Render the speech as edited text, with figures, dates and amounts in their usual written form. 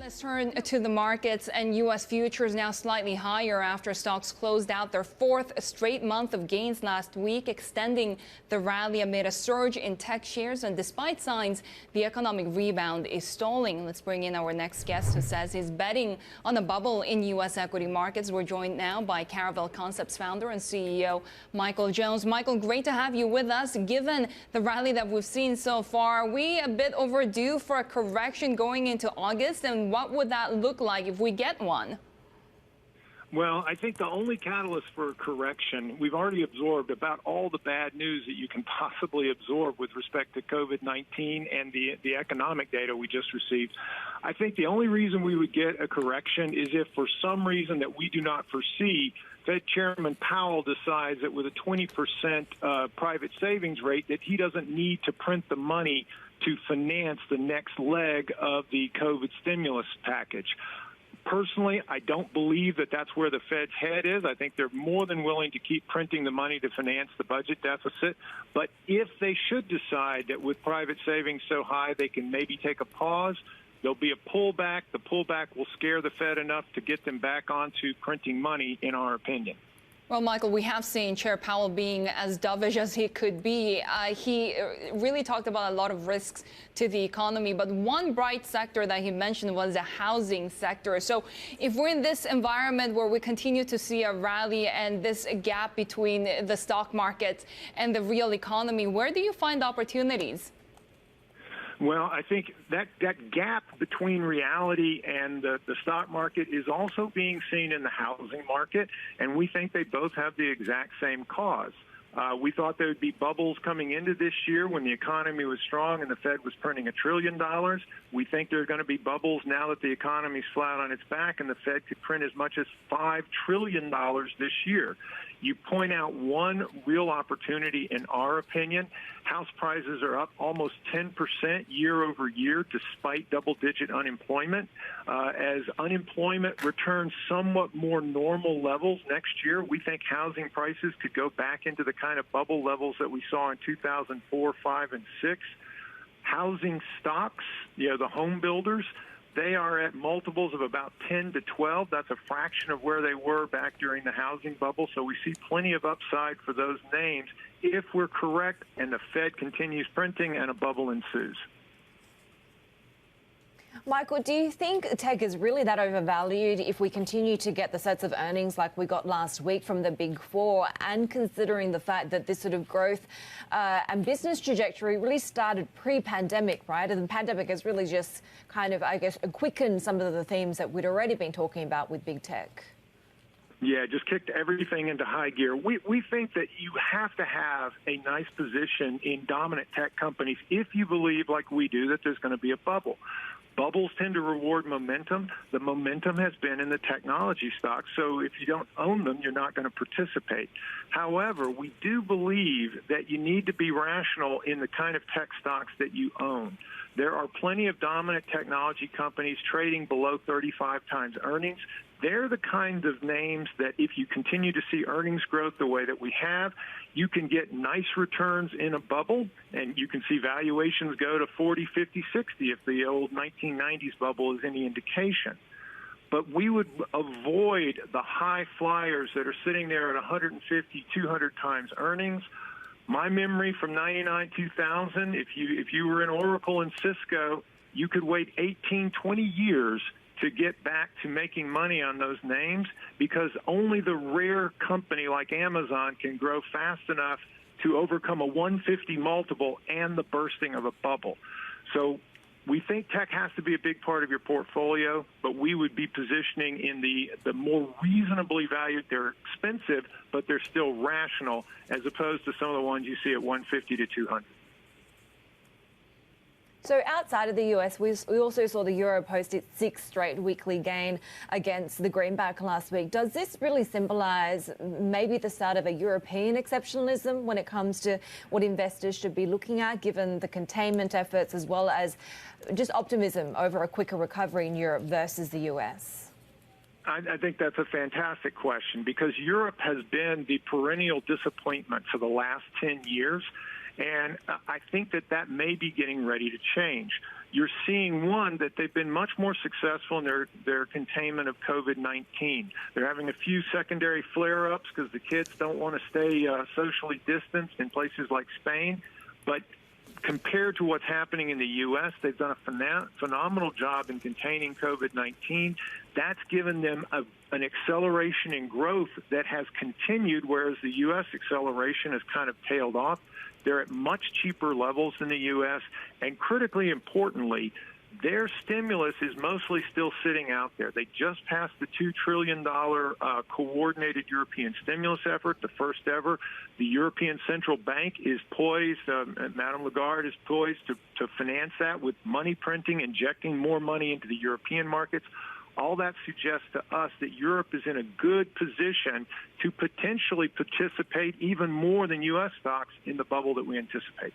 Let's turn to the markets, and U.S. futures now slightly higher after stocks closed out their fourth straight month of gains last week, extending the rally amid a surge in tech shares. And despite signs the economic rebound is stalling. Let's bring in our next guest, who says he's betting on a bubble in U.S. equity markets. We're joined now by Caravel Concepts founder and CEO Michael Jones. Michael, great to have you with us. Given the rally that we've seen so far, are we a bit overdue for a correction going into August? And what would that look like if we get one? Well, I think the only catalyst for correction, we've already absorbed about all the bad news that you can possibly absorb with respect to COVID-19 and the economic data we just received. I think the only reason we would get a correction is if for some reason that we do not foresee, Fed Chairman Powell decides that with a 20% private savings rate that he doesn't need to print the money to finance the next leg of the COVID stimulus package. Personally, I don't believe that that's where the Fed's head is. I think they're more than willing to keep printing the money to finance the budget deficit. But if they should decide that with private savings so high they can maybe take a pause, there'll be a pullback. The pullback will scare the Fed enough to get them back onto printing money, in our opinion. Well, Michael, we have seen Chair Powell being as dovish as he could be. He really talked about a lot of risks to the economy, but one bright sector that he mentioned was the housing sector. So if we're in this environment where we continue to see a rally and this gap between the stock market and the real economy, where do you find opportunities? Well, I think that gap between reality and the stock market is also being seen in the housing market, and we think they both have the exact same cause. We thought there would be bubbles coming into this year when the economy was strong and the Fed was printing $1 trillion. We think there are going to be bubbles now that the economy is flat on its back and the Fed could print as much as $5 trillion this year. You point out one real opportunity in our opinion. House prices are up almost 10% year over year despite double-digit unemployment. As unemployment returns somewhat more normal levels next year, we think housing prices could go back into the kind of bubble levels that we saw in 2004, 5, and 6. Housing stocks, the home builders, they are at multiples of about 10 to 12. That's a fraction of where they were back during the housing bubble. So we see plenty of upside for those names if we're correct and the Fed continues printing and a bubble ensues. Michael, do you think tech is really that overvalued if we continue to get the sets of earnings like we got last week from the Big Four, and considering the fact that this sort of growth and business trajectory really started pre-pandemic, right? And the pandemic has really just kind of, I guess, quickened some of the themes that we'd already been talking about with big tech. Yeah, just kicked everything into high gear. We think that you have to have a nice position in dominant tech companies if you believe, like we do, that there's going to be a bubble. Bubbles tend to reward momentum. The momentum has been in the technology stocks, so if you don't own them, you're not going to participate. However, we do believe that you need to be rational in the kind of tech stocks that you own. There are plenty of dominant technology companies trading below 35 times earnings. They're the kinds of names that if you continue to see earnings growth the way that we have, you can get nice returns in a bubble, and you can see valuations go to 40, 50, 60 if the old 1990s bubble is any indication. But we would avoid the high flyers that are sitting there at 150, 200 times earnings. My memory from 99, 2000, if you were in Oracle and Cisco, you could wait 18, 20 years to get back to making money on those names, because only the rare company like Amazon can grow fast enough to overcome a 150 multiple and the bursting of a bubble. So we think tech has to be a big part of your portfolio, but we would be positioning in the more reasonably valued. They're expensive, but they're still rational, as opposed to some of the ones you see at 150 to 200. So outside of the US, we also saw the euro post its sixth straight weekly gain against the greenback last week. Does this really symbolize maybe the start of a European exceptionalism when it comes to what investors should be looking at, given the containment efforts as well as just optimism over a quicker recovery in Europe versus the US? I think that's a fantastic question, because Europe has been the perennial disappointment for the last 10 years. And I think that may be getting ready to change. you're seeing, one, that they've been much more successful in their containment of COVID-19. They're having a few secondary flare-ups because the kids don't want to stay socially distanced in places like Spain. But compared to what's happening in the U.S., they've done a phenomenal job in containing COVID-19. That's given them an acceleration in growth that has continued, whereas the U.S. acceleration has kind of tailed off. They're at much cheaper levels than the U.S., and critically importantly, their stimulus is mostly still sitting out there. They just passed the $2 trillion coordinated European stimulus effort, the first ever. The European Central Bank is poised, Madame Lagarde is poised to finance that with money printing, injecting more money into the European markets. All that suggests to us that Europe is in a good position to potentially participate even more than U.S. stocks in the bubble that we anticipate.